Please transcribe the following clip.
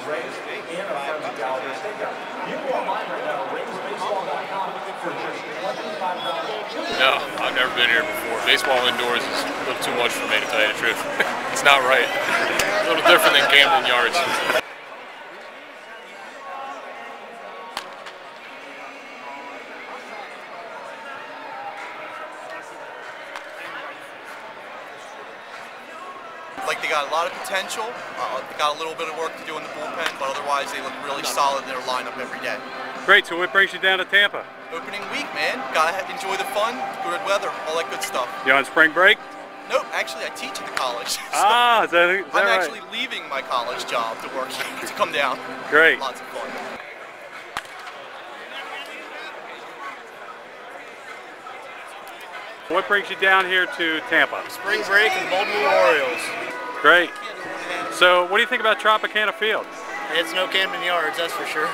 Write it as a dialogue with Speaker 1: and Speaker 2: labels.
Speaker 1: Rays and our friends at Gallagher Steakhouse. You can go online right now at RaysBaseball.com for just $25.
Speaker 2: No, I've never been here before. Baseball indoors is a little too much for me, to tell you the truth. It's not right. A little different than Camden Yards.
Speaker 3: Like, they got a lot of potential. They got a little bit of work to do in the bullpen, but otherwise they look really solid in their lineup every day.
Speaker 4: Great. So what brings you down to Tampa?
Speaker 3: Opening week, man. Gotta enjoy the fun, good weather, all that good stuff.
Speaker 4: You on spring break?
Speaker 3: Nope, actually I teach at the college. So
Speaker 4: is that
Speaker 3: I'm
Speaker 4: right?
Speaker 3: actually leaving my college job to work to come down.
Speaker 4: Great.
Speaker 3: Lots of fun.
Speaker 4: What brings you down here to Tampa?
Speaker 5: Spring break and Baltimore Orioles.
Speaker 4: Great. So what do you think about Tropicana Field?
Speaker 5: It's no Camden Yards, that's for sure.